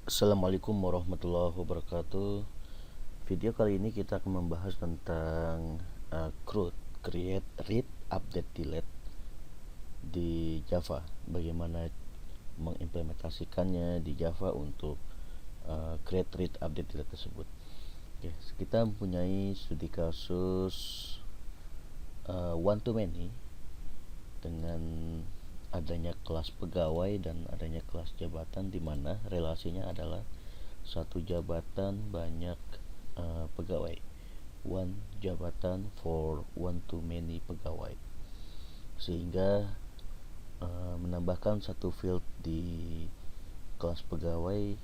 Assalamualaikum warahmatullahi wabarakatuh. Video kali ini kita akan membahas tentang CRUD, Create, Read, Update, Delete di Java. Bagaimana mengimplementasikannya di Java untuk Create, Read, Update, Delete tersebut. Oke, kita mempunyai studi kasus one to many dengan adanya kelas pegawai dan adanya kelas jabatan, di mana relasinya adalah satu jabatan banyak pegawai, one jabatan for one to many pegawai, sehingga menambahkan satu field di kelas pegawai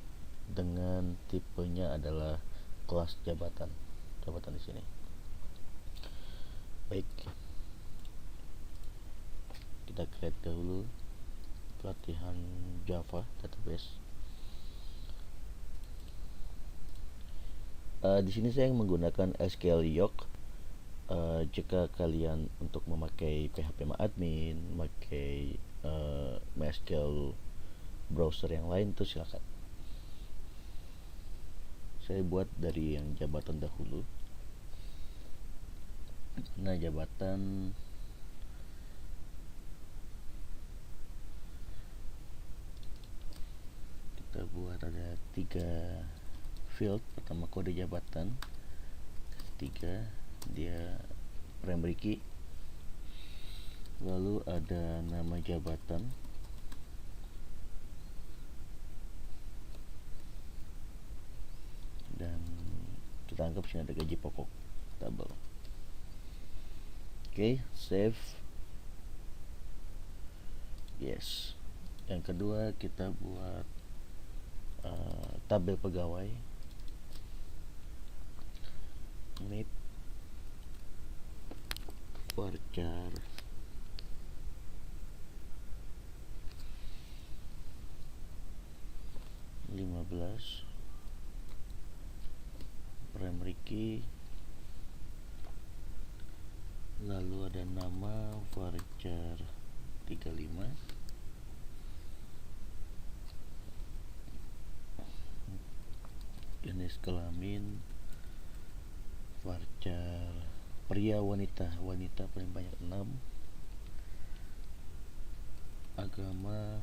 dengan tipenya adalah kelas jabatan di sini. Baik, kita create dahulu pelatihan Java database. Di sini saya menggunakan SQL Yoke. Jika kalian untuk memakai PHP-admin, memakai MySQL browser yang lain, itu silakan. Saya buat dari yang jabatan dahulu. Nah, jabatan kita buat ada 3 field. Pertama, kode jabatan. Ketiga, dia primary key. Lalu ada nama jabatan. Dan kita anggap sini ada gaji pokok tabel. Oke, save. Yes. Yang kedua, kita buat tabel pegawai. Need varchar (15) primary key, lalu ada nama varchar 35, jenis kelamin varchar pria, wanita paling banyak 6, agama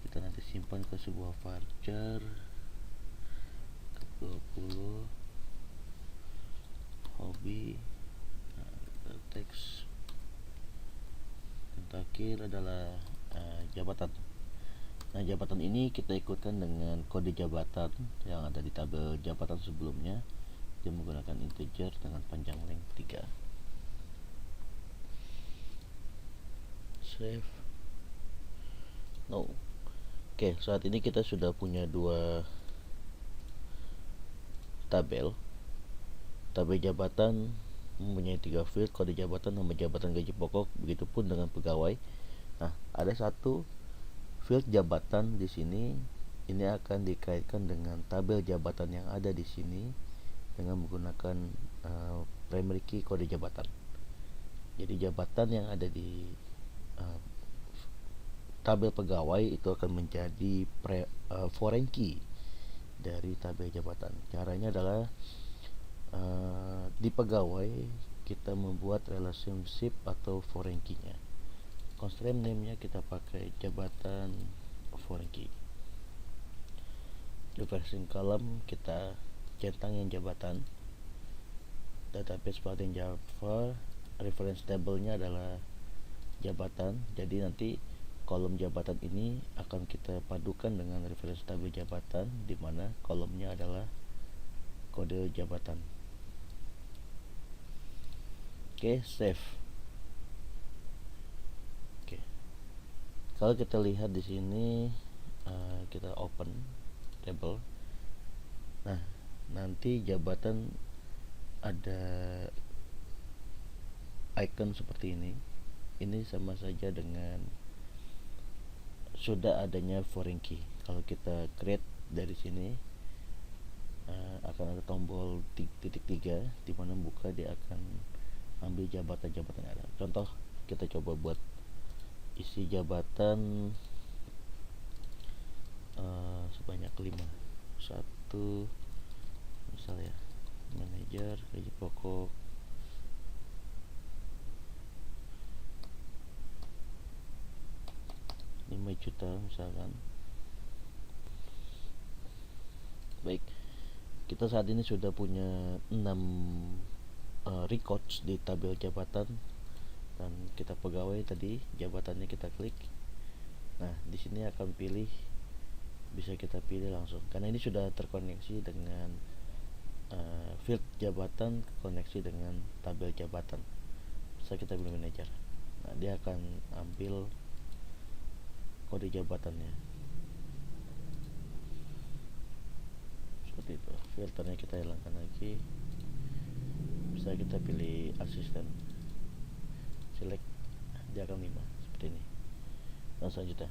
kita nanti simpan ke sebuah varchar 20, hobi, teks, dan terakhir adalah jabatan. Nah, jabatan ini kita ikutkan dengan kode jabatan yang ada di tabel jabatan sebelumnya. Dia menggunakan integer dengan panjang length 3. Save. No. Oke, saat ini kita sudah punya 2 tabel. Tabel jabatan mempunyai 3 field, kode jabatan, nama jabatan, gaji pokok, begitupun dengan pegawai. Nah, ada satu field jabatan di sini. Ini akan dikaitkan dengan tabel jabatan yang ada di sini dengan menggunakan primary key kode jabatan. Jadi jabatan yang ada di tabel pegawai itu akan menjadi foreign key dari tabel jabatan. Caranya adalah di pegawai kita membuat relationship atau foreign key-nya. Constraint name-nya kita pakai jabatan foreign key. Refreshing column kita centang yang jabatan. Database pattern Java, reference table-nya adalah jabatan. Jadi nanti kolom jabatan ini akan kita padukan dengan reference table jabatan, di mana kolomnya adalah kode jabatan. Oke, save. Oke. Kalau kita lihat di sini, kita open table. Nah, nanti jabatan ada icon seperti ini. Ini sama saja dengan sudah adanya foreign key. Kalau kita create dari sini, akan ada tombol titik 3 di mana buka, dia akan ambil jabatan-jabatan yang ada. Contoh, kita coba buat isi jabatan kelima. Satu misalnya manajer gaji pokok 5 juta misalkan. Baik, kita saat ini sudah punya 6 records di tabel jabatan, dan kita pegawai tadi jabatannya kita klik. Nah, di sini akan bisa kita pilih langsung karena ini sudah terkoneksi dengan field jabatan, koneksi dengan tabel jabatan. Bisa kita pilih manajer. Nah, dia akan ambil kode jabatannya seperti itu. Filternya kita hilangkan lagi, bisa kita pilih asisten, select, dia akan 5 seperti ini. Dan selanjutnya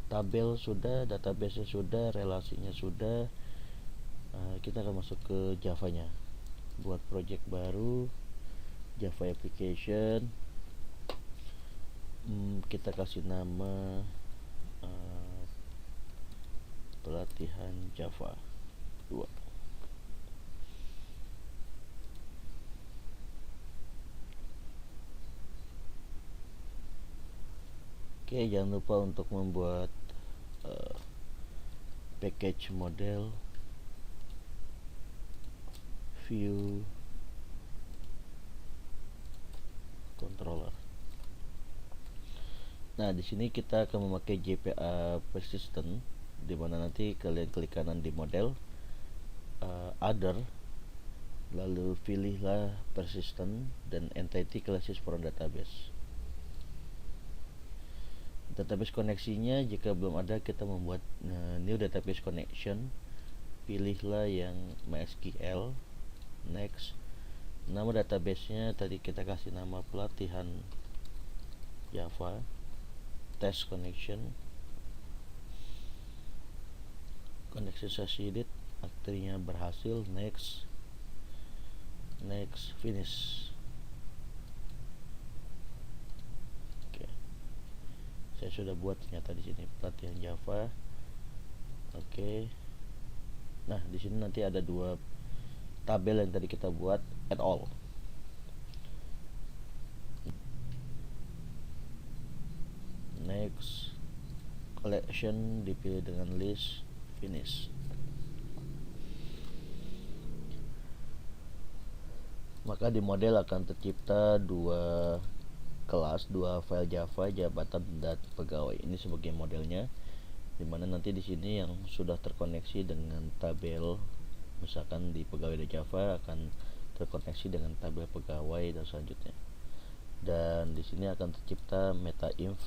tabel sudah, database sudah, relasinya sudah. Kita akan masuk ke Java-nya, buat project baru, Java application. Kita kasih nama pelatihan Java 2. Jangan lupa untuk membuat package model, view, controller. Nah, di sini kita akan memakai JPA persistent, di mana nanti kalian klik kanan di model, other, lalu pilihlah persistent dan entity classes from database. Database koneksinya jika belum ada, kita membuat new database connection. Pilihlah yang MySQL. Next, nama databasenya tadi kita kasih nama pelatihan Java, test connection, koneksi succeeded, artinya berhasil. Next, finish. Saya sudah buat ternyata di sini pelatihan Java. Nah, di sini nanti ada 2 tabel yang tadi kita buat, add all. Next, collection dipilih dengan list, finish. Maka di model akan tercipta 2 kelas, 2 file Java, jabatan dan pegawai. Ini sebagai modelnya, dimana nanti di sini yang sudah terkoneksi dengan tabel, misalkan di pegawai di Java akan terkoneksi dengan tabel pegawai dan selanjutnya. Dan di sini akan tercipta meta-inf,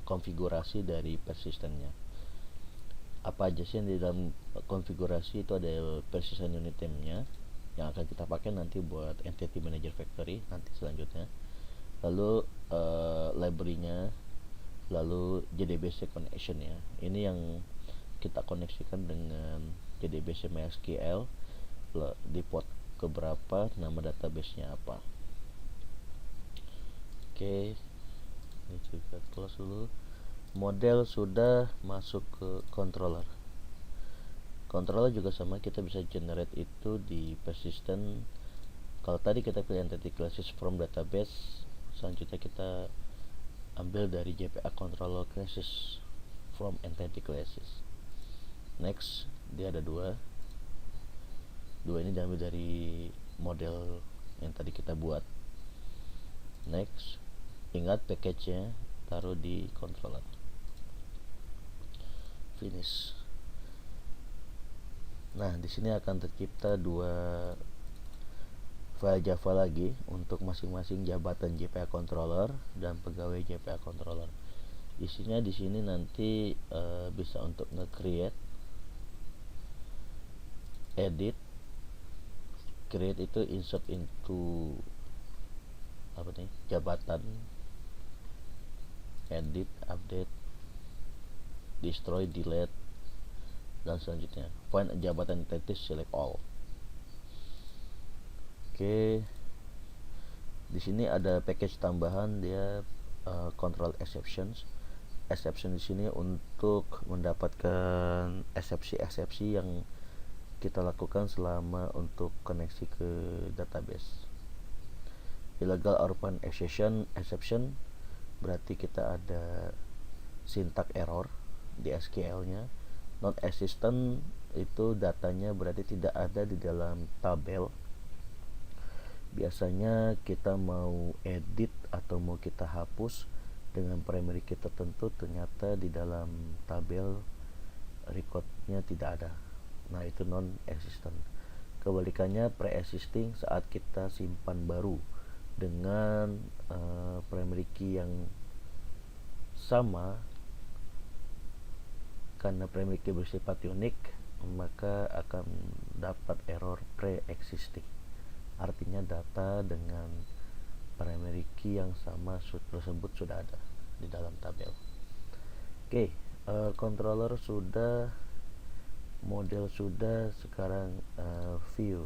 konfigurasi dari persistennya. Apa aja sih yang di dalam konfigurasi itu? Ada persistent unit name-nya yang akan kita pakai nanti buat entity manager factory nanti selanjutnya. Lalu library-nya, lalu JDBC connection ya. Ini yang kita koneksikan dengan JDBC MySQL, di port keberapa, nama database-nya apa. Ini juga close dulu. Model sudah masuk ke controller. Controller juga sama, kita bisa generate itu di persistent. Kalau tadi kita pilih entity classes from database, selanjutnya kita ambil dari JPA controller classes from entity classes. Next, dia ada 2 ini diambil dari model yang tadi kita buat. Next, ingat package-nya taruh di controller. Finish. Nah, di sini akan tercipta 2 file Java lagi untuk masing-masing jabatan JPA controller dan pegawai JPA controller. Isinya di sini nanti bisa untuk nge-create, edit, create itu insert into jabatan, edit, update, destroy, delete, dan selanjutnya find jabatan entity, select all. Di sini ada package tambahan, dia control exceptions. exception di sini untuk mendapatkan eksepsi-eksepsi yang kita lakukan selama untuk koneksi ke database. Illegal open exception berarti kita ada syntax error di SQL-nya. Non-existent itu datanya berarti tidak ada di dalam tabel. Biasanya kita mau edit atau mau kita hapus dengan primary key tertentu, ternyata di dalam tabel recordnya tidak ada. Nah, itu non-existent. Kebalikannya pre-existing saat kita simpan baru dengan primary key yang sama, karena primary key bersifat unik, maka akan dapat error pre-existing. Artinya data dengan primary key yang sama tersebut sudah ada di dalam tabel. Oke, controller sudah, model sudah, sekarang view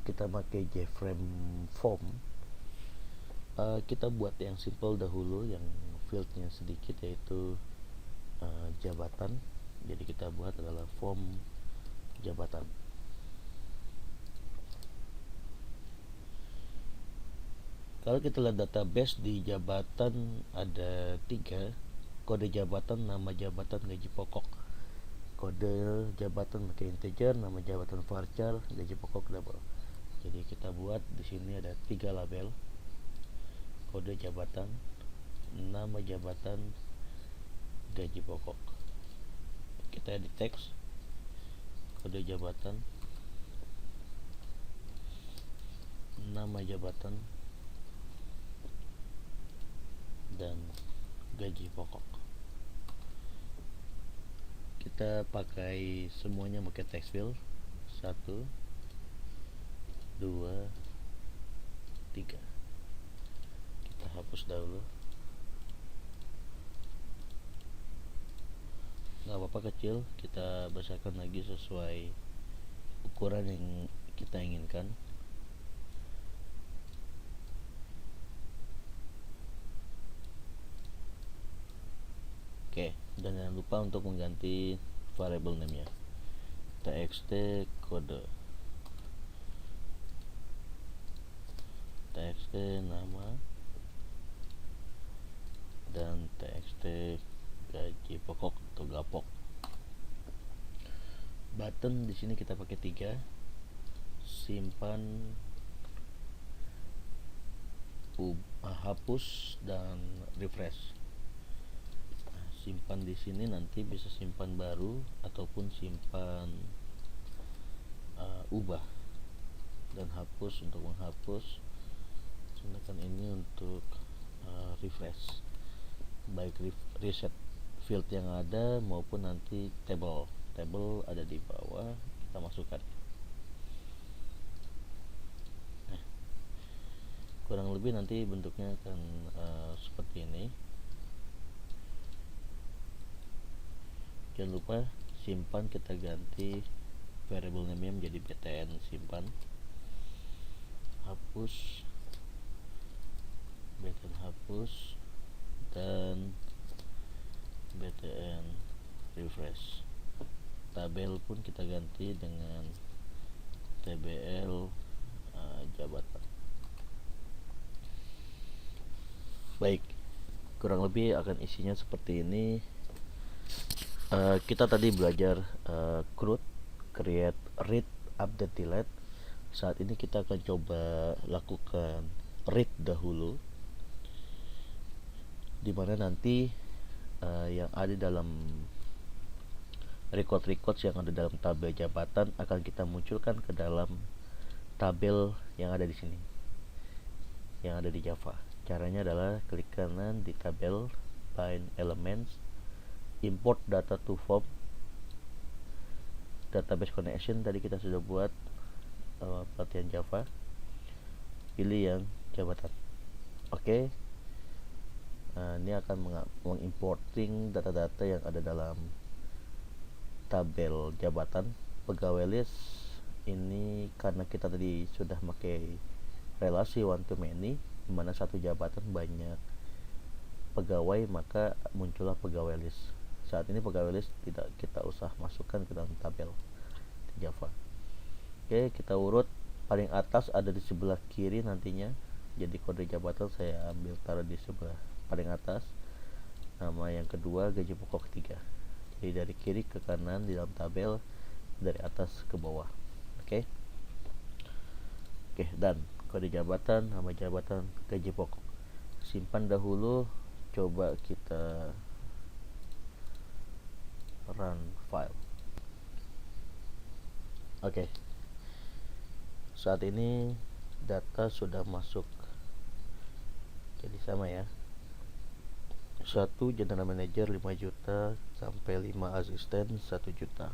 kita pakai JFrame form. Kita buat yang simple dahulu, yang fieldnya sedikit, yaitu jabatan. Jadi kita buat adalah form jabatan. Kalau kita lihat database, di jabatan ada 3 kode jabatan, nama jabatan, gaji pokok. Kode jabatan pakai integer, nama jabatan varchar, gaji pokok double. Jadi kita buat di sini ada 3 label: kode jabatan, nama jabatan, gaji pokok. Kita di teks kode jabatan, nama jabatan, dan gaji pokok. Kita pakai semuanya pakai text field 1, 2, 3. Kita hapus dahulu. Nggak apa-apa kecil, kita besarkan lagi sesuai ukuran yang kita inginkan. Oke, dan jangan lupa untuk mengganti variable name-nya. txt kode, txt nama, dan txt gaji pokok atau gapok. Button di sini kita pakai 3: simpan, hapus, dan refresh. Simpan di sini nanti bisa simpan baru ataupun simpan ubah, dan hapus untuk menghapus. Sedangkan ini untuk refresh, baik reset field yang ada maupun nanti table ada di bawah, kita masukkan. Kurang lebih nanti bentuknya akan seperti ini. Jangan lupa simpan, kita ganti variable name menjadi btn simpan, hapus, btn hapus, dan btn refresh. Tabel pun kita ganti dengan tbl jabatan. Baik, kurang lebih akan isinya seperti ini. Kita tadi belajar create, read, update, delete. Saat ini kita akan coba lakukan read dahulu, dimana nanti yang ada dalam records yang ada dalam tabel jabatan akan kita munculkan ke dalam tabel yang ada di sini, yang ada di Java. Caranya adalah klik kanan di tabel, find elements, import data to form, database connection tadi kita sudah buat pelatihan Java, pilih yang jabatan. Oke. Ini akan mengimporting data-data yang ada dalam tabel jabatan. Pegawai list ini karena kita tadi sudah pakai relasi one to many, dimana satu jabatan banyak pegawai, maka muncullah pegawai list. Saat ini pegawai list tidak kita usah masukkan ke dalam tabel di Java. Oke, kita urut. Paling atas ada di sebelah kiri nantinya, jadi kode jabatan saya ambil taruh di sebelah paling atas. Nama yang kedua, gaji pokok ketiga. Jadi dari kiri ke kanan di dalam tabel, dari atas ke bawah. Oke. Dan kode jabatan, nama jabatan, gaji pokok. Simpan dahulu, coba kita run file. Oke. Saat ini data sudah masuk. Jadi sama ya. 1 general manager 5 juta sampai 5 asisten 1 juta.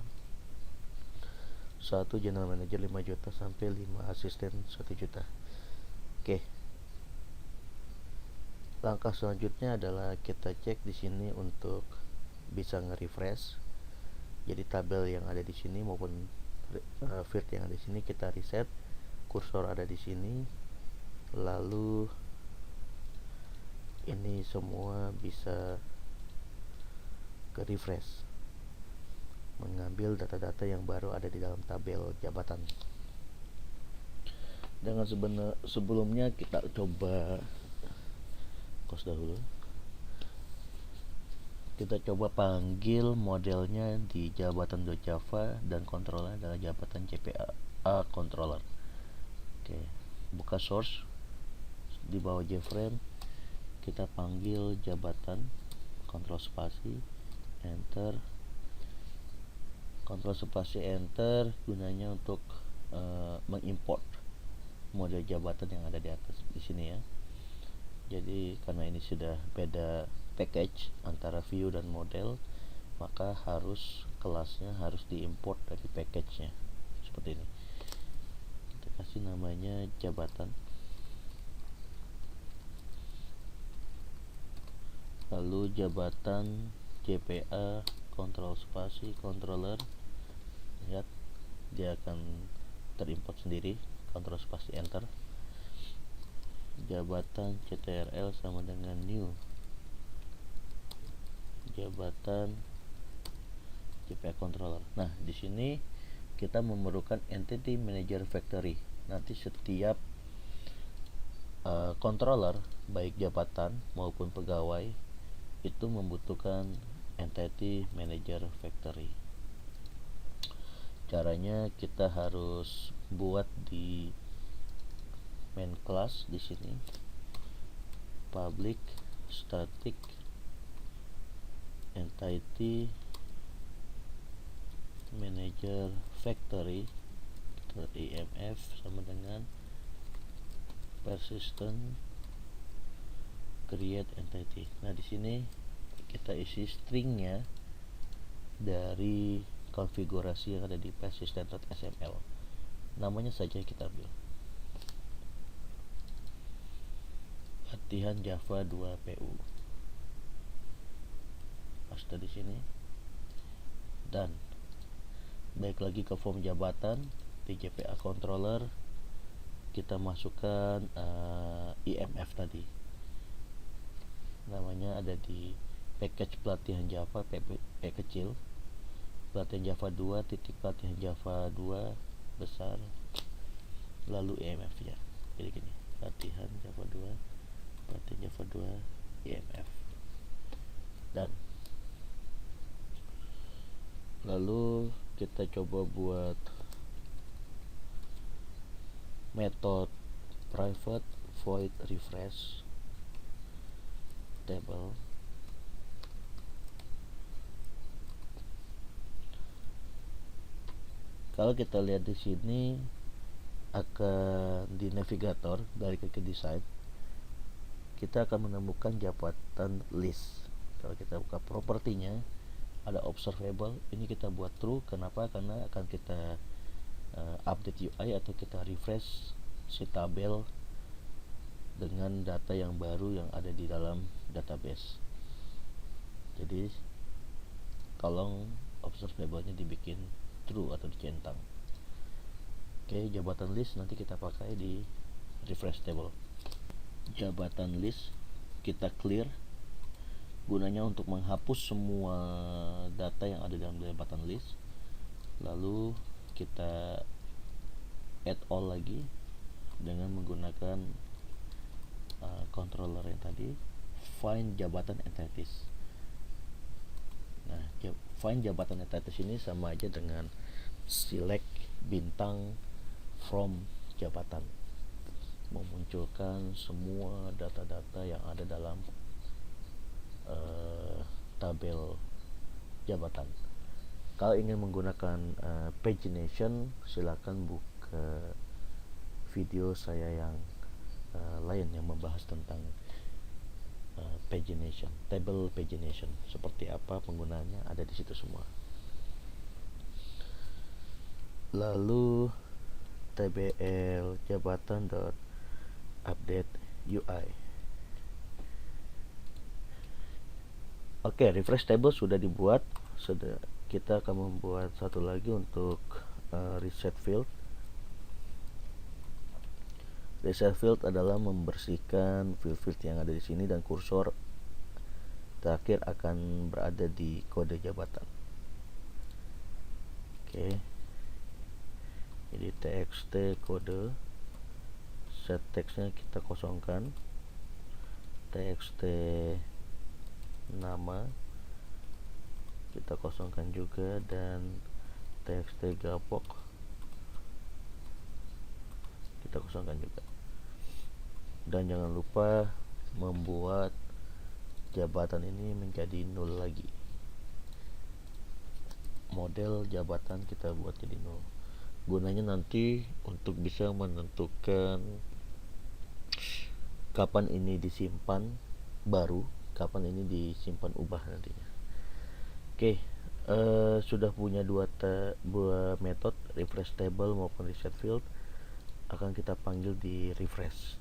1 general manager 5 juta sampai 5 asisten 1 juta. Oke. Langkah selanjutnya adalah kita cek di sini untuk bisa nge-refresh. Jadi tabel yang ada di sini maupun field yang ada di sini kita reset. Kursor ada di sini. Lalu ini semua bisa ke refresh, mengambil data-data yang baru ada di dalam tabel jabatan. Dengan sebelumnya kita coba close dahulu. Kita coba panggil modelnya di jabatan.java dan controller adalah jabatan JPA controller. Oke, buka source di bawah JFrame, kita panggil jabatan, kontrol spasi, enter, kontrol spasi enter, gunanya untuk mengimport model jabatan yang ada di atas di sini ya. Jadi karena ini sudah beda package antara view dan model, maka kelasnya harus diimport dari package-nya seperti ini. Kita kasih namanya jabatan, lalu jabatan JPA kontrol spasi controller. Lihat, dia akan terimport sendiri, kontrol spasi enter. Jabatan CTRL sama dengan new jabatan JPA controller. Nah, di sini kita memerlukan entity manager factory. Nanti setiap controller, baik jabatan maupun pegawai, itu membutuhkan entity manager factory. Caranya kita harus buat di main class di sini, public static entity manager factory IMF sama dengan persistent create entity. Nah, di sini kita isi stringnya dari konfigurasi yang ada di persistent.xml. Namanya saja kita ambil latihan Java 2 PU. Paste di sini. Dan baik lagi ke form jabatan di JPA controller, kita masukkan IMF tadi. Namanya ada di package pelatihan Java P kecil, pelatihan Java 2 titik pelatihan Java 2 besar, lalu IMF ya. Jadi gini, pelatihan Java 2 pelatihan Java 2 IMF. Dan lalu kita coba buat metode private void refresh table. Kalau kita lihat di sini akan di navigator dari ke design, kita akan menemukan jabatan list. Kalau kita buka propertinya, ada observable. Ini kita buat true. Kenapa? Karena akan kita update UI atau kita refresh si tabel dengan data yang baru yang ada di dalam database. Jadi tolong observable-nya dibikin true atau dicentang. Oke, jabatan list nanti kita pakai di refresh table. Jabatan list kita clear gunanya untuk menghapus semua data yang ada dalam jabatan list. Lalu kita add all lagi dengan menggunakan controller yang tadi, find jabatan entities. Nah, find jabatan entities ini sama aja dengan select bintang from jabatan, memunculkan semua data-data yang ada dalam tabel jabatan. Kalau ingin menggunakan pagination, silakan buka video saya yang lain yang membahas tentang pagination, table pagination, seperti apa penggunaannya, ada di situ semua. Lalu tbl jabatan.update UI. Oke, refresh table sudah dibuat. Kita akan membuat satu lagi untuk reset field. Reset field adalah membersihkan field-field yang ada di sini, dan kursor terakhir akan berada di kode jabatan. Oke. Jadi txt kode, set text-nya kita kosongkan, txt nama kita kosongkan juga, dan txt gapok kita kosongkan juga. Dan jangan lupa membuat jabatan ini menjadi null lagi. Model jabatan kita buat jadi null. Gunanya nanti untuk bisa menentukan kapan ini disimpan baru, kapan ini disimpan ubah nantinya. Oke, sudah punya dua metode, refresh table maupun reset field, akan kita panggil di refresh.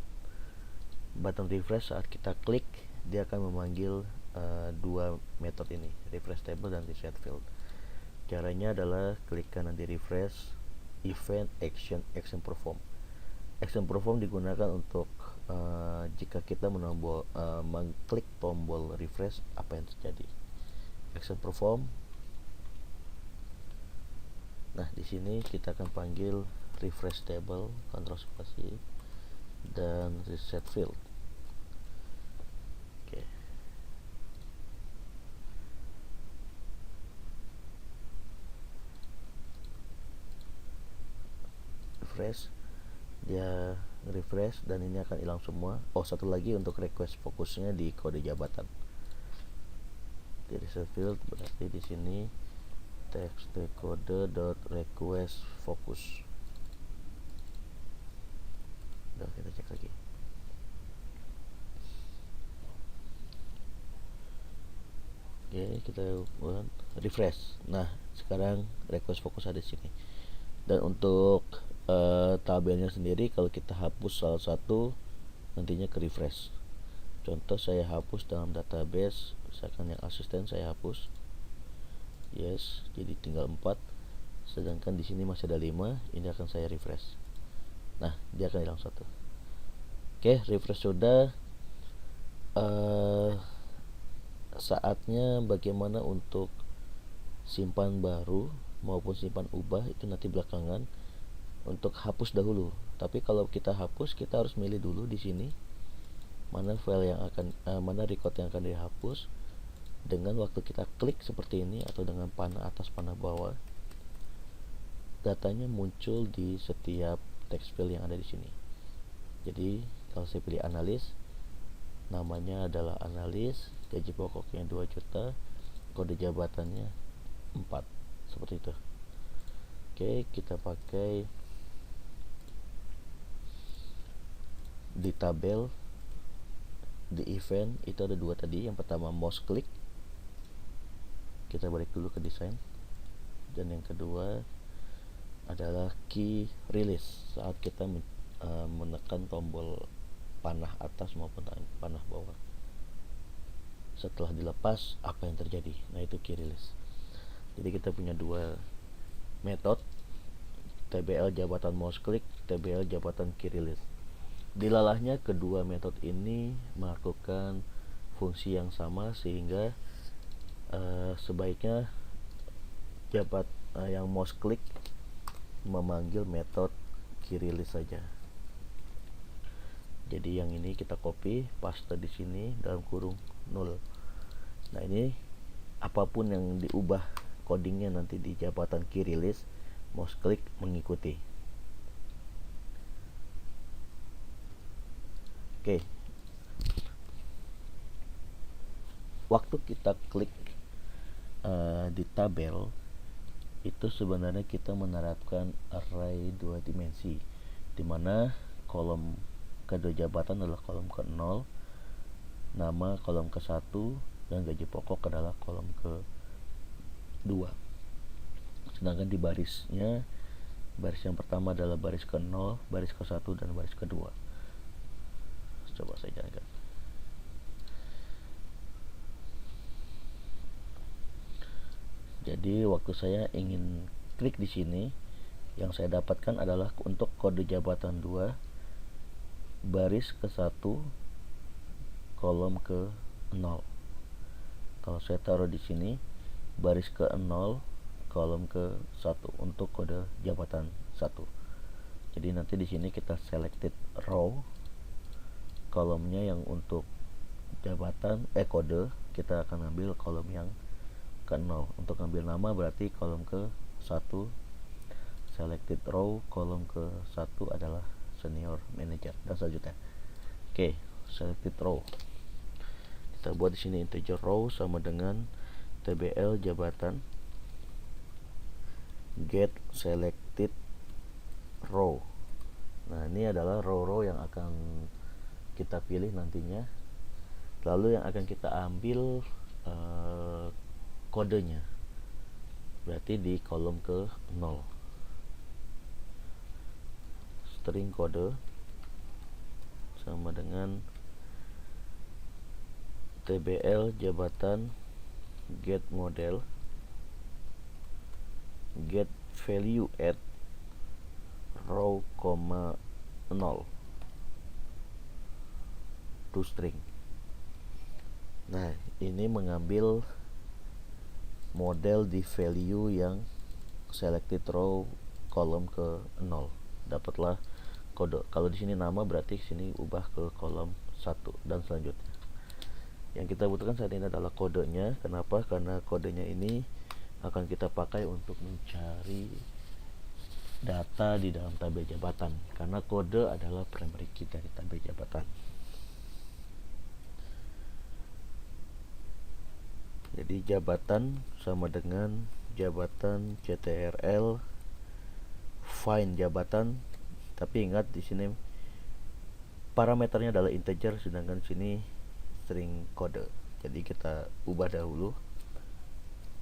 Button refresh saat kita klik, dia akan memanggil dua metode ini, refresh table dan reset field. Caranya adalah klik kanan di refresh, event, action perform. Action perform digunakan untuk jika kita mengklik tombol refresh, apa yang terjadi. Action perform. Nah, di sini kita akan panggil refresh table, kontrol spasi, dan reset field. Oke. Refresh, dia refresh dan ini akan hilang semua. Oh, satu lagi untuk request fokusnya di kode jabatan. Di reset field berarti di sini txt kode dot request focus. Udah, kita cek lagi. Oke, kita buat refresh. Nah, sekarang request fokus ada di sini. Dan untuk tabelnya sendiri, kalau kita hapus salah satu, nantinya ke refresh. Contoh, saya hapus dalam database, misalkan yang asisten saya hapus. Yes, jadi tinggal 4. Sedangkan di sini masih ada 5, ini akan saya refresh. Nah, dia akan hilang 1. Oke, refresh sudah. Saatnya bagaimana untuk simpan baru maupun simpan ubah itu nanti belakangan. Untuk hapus dahulu. Tapi kalau kita hapus, kita harus milih dulu di sini mana file yang akan mana record yang akan dihapus. Dengan waktu kita klik seperti ini atau dengan panah atas panah bawah, datanya muncul di setiap text field yang ada di sini. Jadi kalau saya pilih analis, namanya adalah analis, gaji pokoknya 2 juta, kode jabatannya 4, seperti itu. Oke, kita pakai di tabel, di event itu ada 2 tadi. Yang pertama mouse click, kita balik dulu ke desain, dan yang kedua adalah key release, saat kita menekan tombol panah atas maupun panah bawah. Setelah dilepas, apa yang terjadi? Nah, itu key release. Jadi kita punya 2 metode, tbl jabatan mouse click, tbl jabatan key release. Dilalahnya kedua metode ini melakukan fungsi yang sama, sehingga sebaiknya yang mouse click memanggil metode keyRelease saja. Jadi yang ini kita copy, paste di sini dalam kurung 0. Nah, ini apapun yang diubah codingnya nanti di jabatan keyRelease, mouse click mengikuti. Oke. Waktu kita klik di tabel, itu sebenarnya kita menerapkan array 2 dimensi, di mana kolom kedua jabatan adalah kolom ke-0, nama kolom ke-1, dan gaji pokok adalah kolom ke-2. Sedangkan di baris yang pertama adalah baris ke-0, baris ke-1, dan baris ke-2. Coba saya jalankan. Jadi waktu saya ingin klik di sini, yang saya dapatkan adalah untuk kode jabatan 2, baris ke-1, kolom ke-0. Kalau saya taruh di sini, baris ke-0, kolom ke-1 untuk kode jabatan 1. Jadi nanti di sini kita selected row, kolomnya yang untuk jabatan kode kita akan ambil kolom yang ke-0. Untuk ambil nama berarti kolom ke-1, selected row, kolom ke-1 adalah senior manager, dan selanjutnya. Oke, selected row. Kita buat di sini integer row sama dengan tbl jabatan get selected row. Nah, ini adalah row-row yang akan kita pilih nantinya. Lalu yang akan kita ambil kodenya, berarti di kolom ke-0. String kode sama dengan tbl jabatan get model get value at row, 0 to string. Nah, ini mengambil model di value yang selected row kolom ke-0. Dapatlah kode. Kalau di sini nama berarti sini ubah ke kolom 1 dan selanjutnya. Yang kita butuhkan saat ini adalah kodenya. Kenapa? Karena kodenya ini akan kita pakai untuk mencari data di dalam tabel jabatan, karena kode adalah primary key dari tabel jabatan. Jadi jabatan sama dengan jabatan ctrl find jabatan, tapi ingat di sini parameternya adalah integer, sedangkan sini string kode. Jadi kita ubah dahulu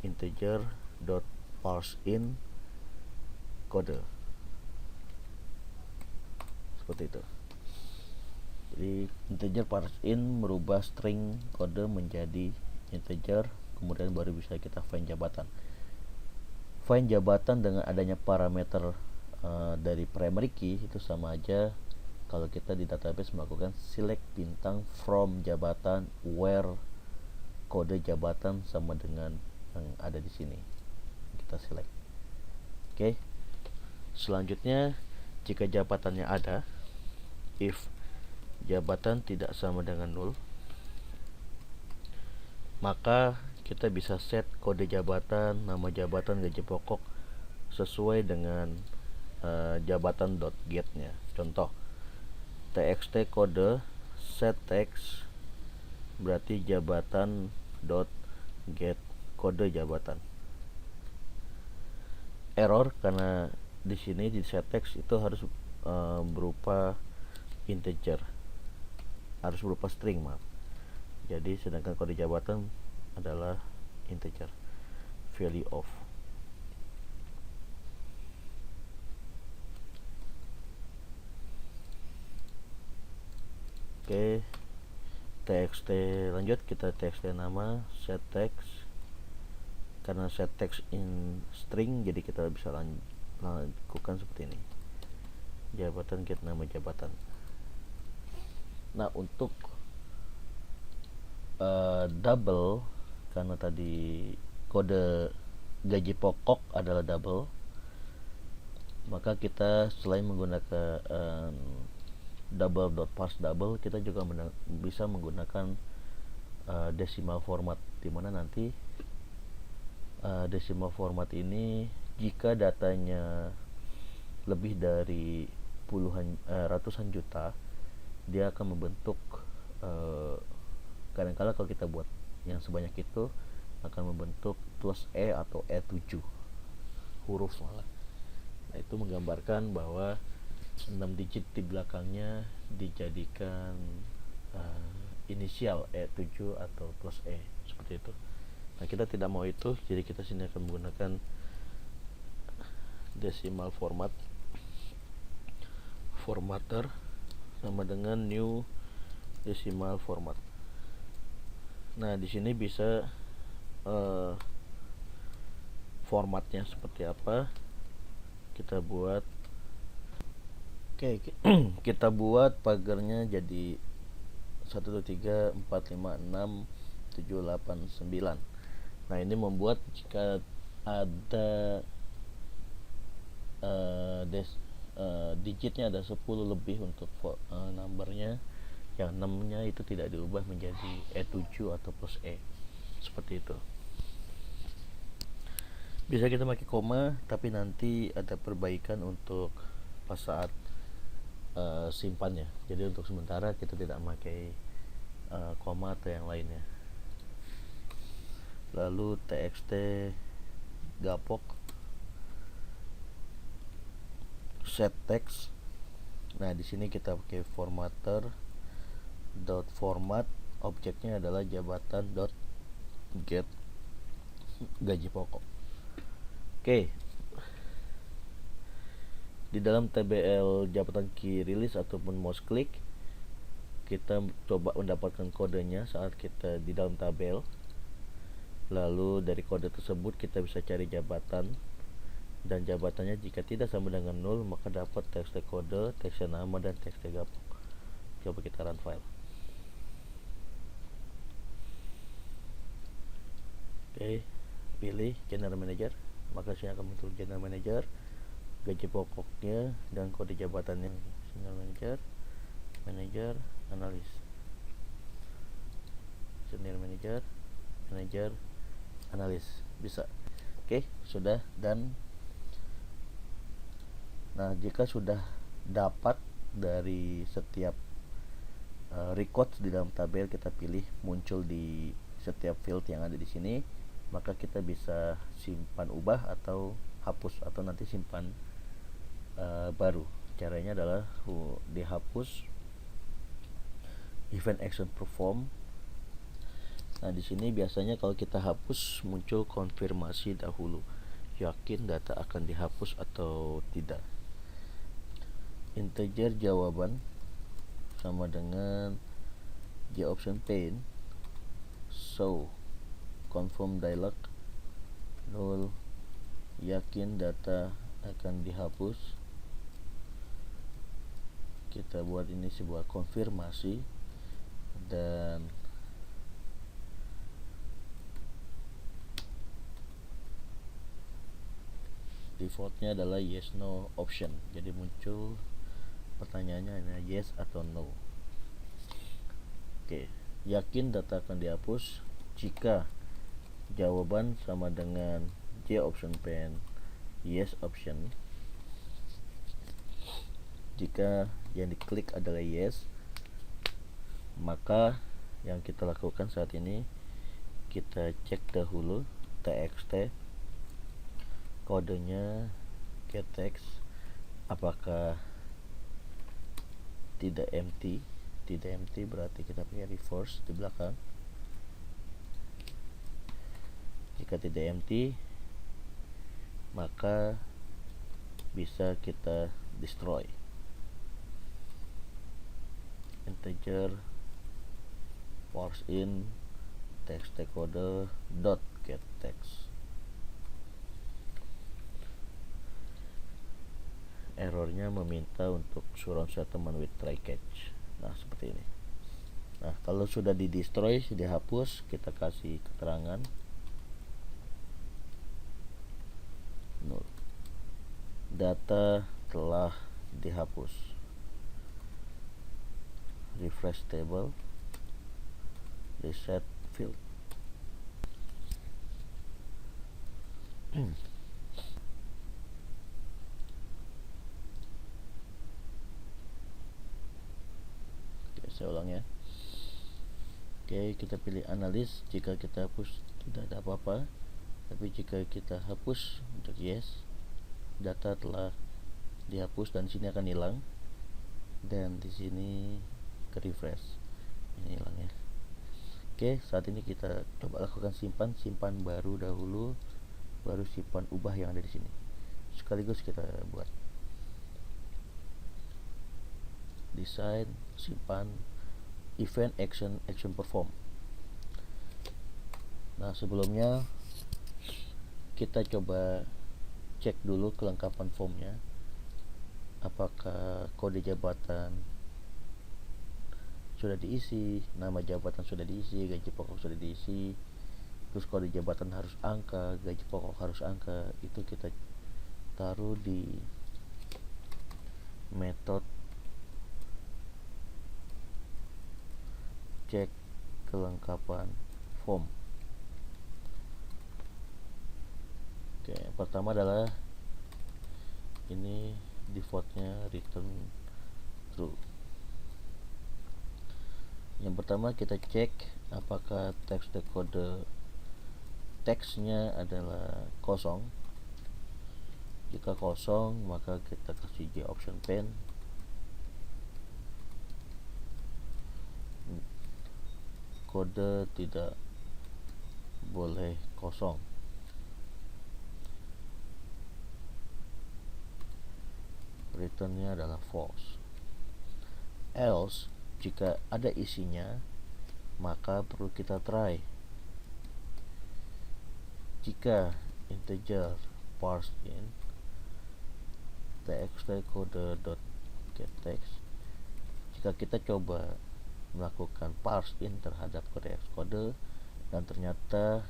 integer dot parse in kode, seperti itu. Jadi integer parse in merubah string kode menjadi integer, kemudian baru bisa kita find jabatan. Find jabatan dengan adanya parameter dari primary key itu sama aja kalau kita di database melakukan select bintang from jabatan where kode jabatan sama dengan yang ada di sini. Kita select. Oke. Selanjutnya, jika jabatannya ada, if jabatan tidak sama dengan 0, maka kita bisa set kode jabatan, nama jabatan, gaji pokok sesuai dengan jabatan.get-nya. Contoh, txt kode set text berarti jabatan.get kode jabatan. Error karena di sini di set text itu harus berupa integer, harus berupa string, maaf. Jadi sedangkan kode jabatan adalah integer, value of. Oke, txt lanjut, kita txt nama set text. Karena set text in string, jadi kita bisa lakukan seperti ini, jabatan get nama jabatan. Nah, untuk double karena tadi kode gaji pokok adalah double, maka kita selain menggunakan double dot parse double, kita juga bisa menggunakan decimal format, di mana nanti decimal format ini jika datanya lebih dari ratusan juta, dia akan membentuk kadang-kala kalau kita buat yang sebanyak itu akan membentuk plus E atau E7 huruf malah. Nah, itu menggambarkan bahwa 6 digit di belakangnya dijadikan inisial E7 atau plus E, seperti itu. Nah, kita tidak mau itu, jadi kita sini akan menggunakan decimal formatter sama dengan new decimal format. Nah, di sini bisa formatnya seperti apa kita buat. Oke, kita buat pagarnya jadi 1, 2, 3, 4, 5, 6, 7, 8, 9. Nah, ini membuat jika ada digitnya ada 10 lebih untuk numbernya, yang 6 nya itu tidak diubah menjadi E7 atau plus E, seperti itu. Bisa kita pakai koma, tapi nanti ada perbaikan untuk pas saat simpannya. Jadi untuk sementara kita tidak memakai koma atau yang lainnya. Lalu txt gapok set text. Nah, di sini kita pakai formatter dot format, objeknya adalah jabatan dot get gaji pokok. Oke. Di dalam TBL jabatan key release ataupun mouse click, kita coba mendapatkan kodenya saat kita di dalam tabel. Lalu dari kode tersebut kita bisa cari jabatan, dan jabatannya jika tidak sama dengan 0 maka dapat teks kode, teks nama, dan teks gapok. Coba kita run file. Oke, pilih general manager, maka saya akan muncul general manager, gaji pokoknya, dan kode jabatannya. General manager, analis, general manager, analis, bisa. Oke, sudah. Dan nah, jika sudah dapat dari setiap record di dalam tabel, kita pilih muncul di setiap field yang ada di sini, maka kita bisa simpan ubah atau hapus, atau nanti simpan baru. Caranya adalah dihapus event action perform. Nah, di sini biasanya kalau kita hapus muncul konfirmasi dahulu, yakin data akan dihapus atau tidak. Integer jawaban sama dengan J option pane, so confirm dialog 0, yakin data akan dihapus. Kita buat ini sebuah konfirmasi, dan defaultnya adalah yes no option, jadi muncul pertanyaannya hanya yes atau no. Oke, yakin data akan dihapus jika jawaban sama dengan J option pane, yes option. Jika yang diklik adalah yes, maka yang kita lakukan saat ini, kita cek dahulu txt kodenya getText apakah tidak empty. Tidak empty berarti kita pakai reverse di belakang. Jika tidak empty, maka bisa kita destroy. Integer parse in txt kode dot getText. Errornya meminta untuk surround settlement with try catch. Nah, seperti ini. Nah, kalau sudah di destroy, dihapus, kita kasih keterangan nol. Data telah dihapus. Refresh table, reset field. Oke, saya ulang ya. Oke, kita pilih analis. Jika kita hapus tidak ada apa-apa, tapi jika kita hapus untuk yes, data telah dihapus dan sini akan hilang, dan di sini ke refresh ini hilang ya. Oke, saat ini kita coba lakukan simpan baru dahulu, baru simpan ubah yang ada di sini. Sekaligus kita buat desain, simpan, event, action perform. Nah, sebelumnya kita coba cek dulu kelengkapan formnya, apakah kode jabatan sudah diisi, nama jabatan sudah diisi, gaji pokok sudah diisi, terus kode jabatan harus angka, gaji pokok harus angka. Itu kita taruh di metode cek kelengkapan form. Oke, yang pertama adalah ini defaultnya return true. Yang pertama kita cek apakah teks kode teksnya adalah kosong. Jika kosong, maka kita kasih J option pen. Kode tidak boleh kosong. Returnnya adalah false. Else, jika ada isinya, maka perlu kita try. Jika integer parse in txt kode.getText, jika kita coba melakukan parse in terhadap kode dan ternyata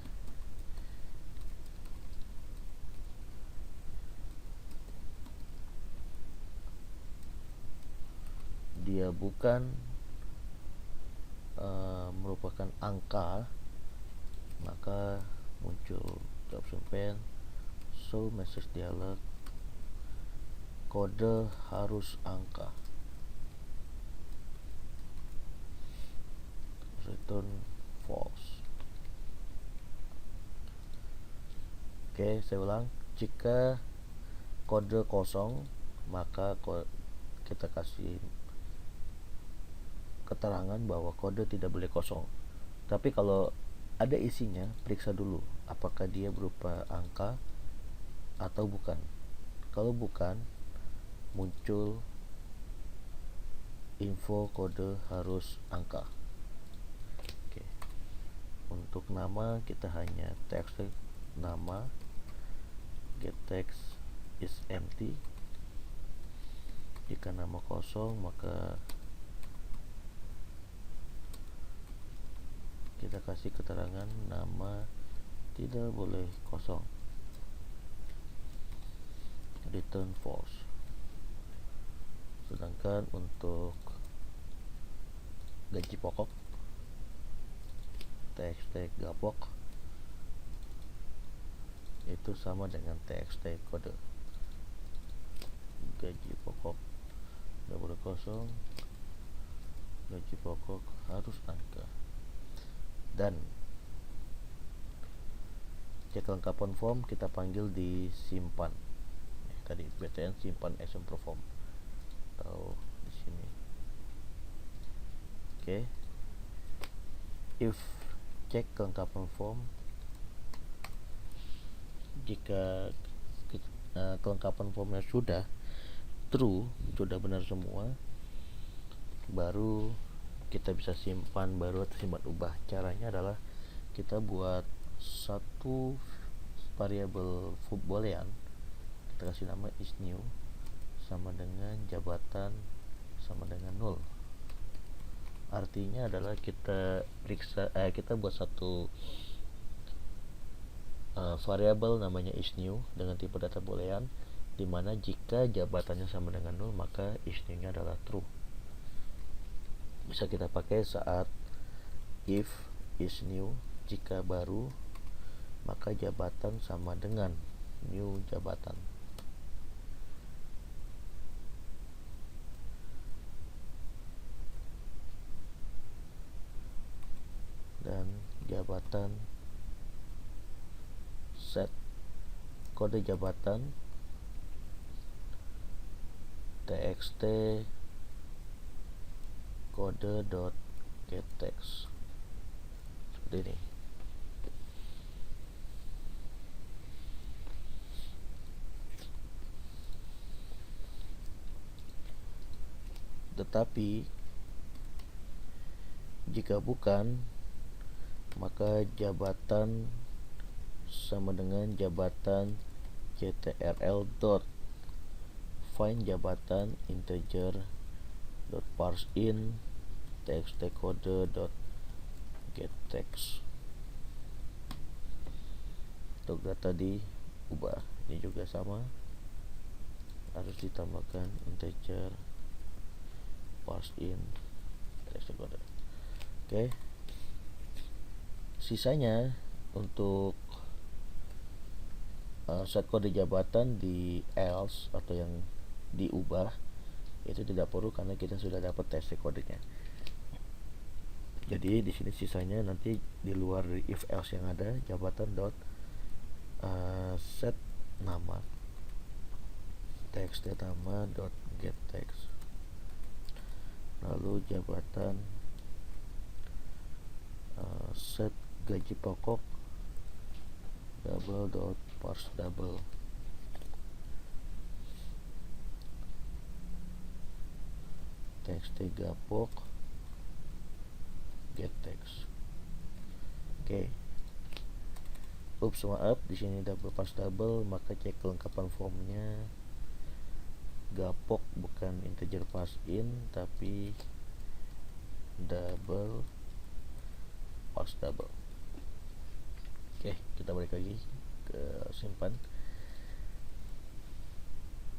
dia bukan merupakan angka, maka muncul option pen show message dialog, kode harus angka, return false. Oke, saya ulang. Jika kode kosong, maka kita kasih keterangan bahwa kode tidak boleh kosong. Tapi kalau ada isinya, periksa dulu apakah dia berupa angka atau bukan. Kalau bukan, muncul info kode harus angka. Oke. Untuk nama kita hanya teks nama, getText is empty. Jika nama kosong, maka kita kasih keterangan nama tidak boleh kosong, return false. Sedangkan untuk gaji pokok, txt gapok itu sama dengan txt kode. Gaji pokok tidak boleh kosong, gaji pokok harus angka. Dan cek kelengkapan form kita panggil di simpan. Tadi btn simpan action perform atau di sini. Oke. If cek kelengkapan form, jika kelengkapan formnya sudah true, sudah benar semua, baru kita bisa simpan baru atau simpan ubah. Caranya adalah kita buat satu variabel boolean, kita kasih nama is new sama dengan jabatan sama dengan 0. Artinya adalah kita buat satu variabel namanya isNew dengan tipe data boolean, dimana jika jabatannya sama dengan 0 maka isNew-nya adalah true. Bisa kita pakai saat if isNew, jika baru maka jabatan sama dengan new jabatan. Dan jabatan set kode jabatan txt kode.getText seperti ini. Tetapi jika bukan, maka jabatan sama dengan jabatan ctrl dot find jabatan integer dot parse in txt kode dot getText. Untuk data diubah, ini juga sama, harus ditambahkan integer parse in txt kode. Oke. Sisanya untuk set kode jabatan di else atau yang diubah itu tidak perlu karena kita sudah dapat txt kodenya. Jadi di sini sisanya nanti di luar dari if else yang ada jabatan dot set nama txt nama dot getText, lalu jabatan set gaji pokok double dot parse double, txt gapok getText. Oke. Maaf, di sini double parse double, maka cek kelengkapan formnya. Gapok bukan integer parse in tapi double parse double. Oke, kita balik lagi ke simpan.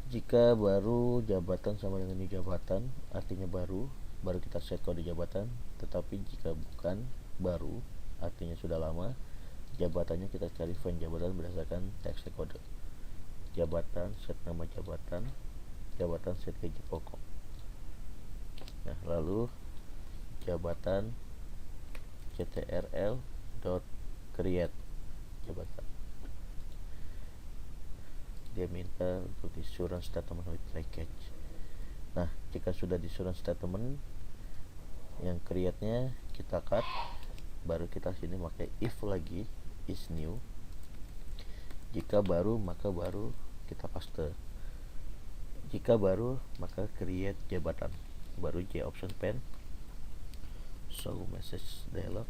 Jika baru jabatan sama dengan new jabatan, artinya baru kita set kode jabatan. Tetapi jika bukan baru, artinya sudah lama, jabatannya kita cari find jabatan berdasarkan txt kode. Jabatan set nama jabatan, jabatan set gaji pokok. Nah, lalu jabatan ctrl dot create jabatan. Dia minta untuk disuruh statement with try catch. Nah, jika sudah disuruh statement yang create-nya kita cut, baru kita sini pakai if lagi isNew. Jika baru maka baru kita paste. Jika baru maka create jabatan, baru J option pen show message dialog,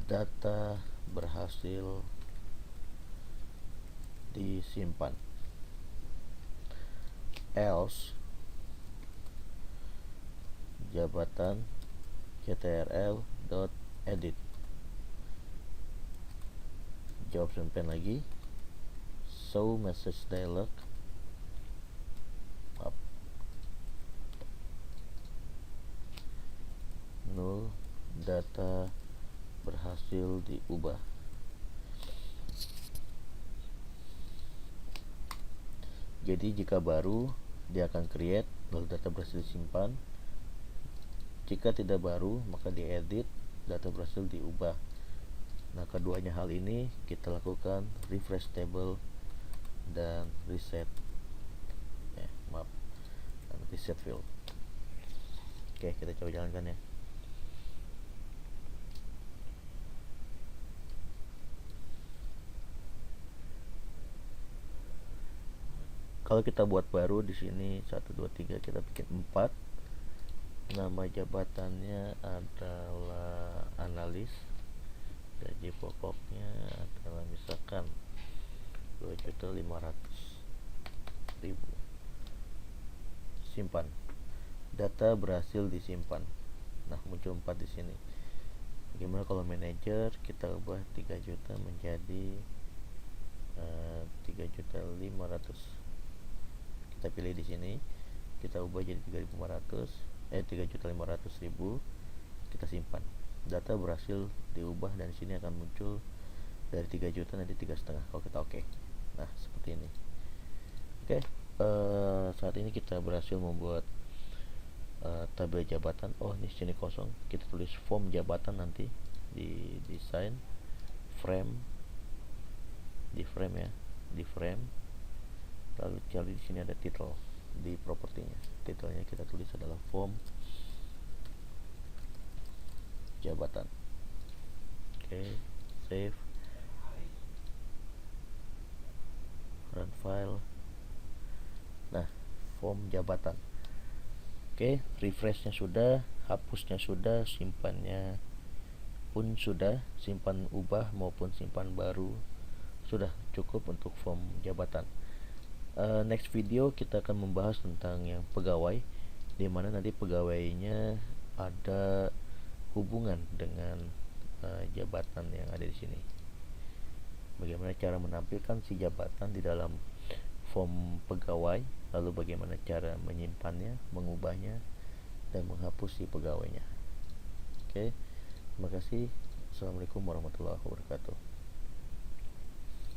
data berhasil disimpan. Else jabatan ctrl dot edit, jawab pen lagi show message dialog, null, data berhasil diubah. Jadi jika baru dia akan create, lalu data berhasil disimpan. Jika tidak baru maka diedit, data berhasil diubah. Nah, keduanya hal ini kita lakukan refresh table dan reset dan reset field. Oke, kita coba jalankan ya. Kalau kita buat baru di sini 1 2 3, kita bikin 4. Nama jabatannya adalah analis. Gaji pokoknya adalah misalkan 2.500.000. Simpan. data berhasil disimpan. Nah, muncul 4 di sini. Bagaimana kalau manajer kita ubah 3 juta menjadi 3.500.000. Kita pilih di sini, kita ubah jadi 3.500.000, kita simpan. Data berhasil diubah dan di sini akan muncul dari 3 juta nanti 3,5 kalau kita oke. Nah, seperti ini. Oke, saat ini kita berhasil membuat tabel jabatan. Oh, ini sini kosong. Kita tulis form jabatan nanti di desain frame, di frame ya, di frame. Lalu cari di sini ada title di propertinya. Titelnya kita tulis adalah form jabatan. Oke, save, run file. Nah, form jabatan. Oke, refreshnya sudah, hapusnya sudah, simpannya pun sudah, simpan ubah maupun simpan baru sudah cukup untuk form jabatan. Next video kita akan membahas tentang yang pegawai, di mana nanti pegawainya ada hubungan dengan jabatan yang ada di sini. Bagaimana cara menampilkan si jabatan di dalam form pegawai, lalu bagaimana cara menyimpannya, mengubahnya, dan menghapus si pegawainya. Oke, terima kasih. Assalamualaikum warahmatullahi wabarakatuh.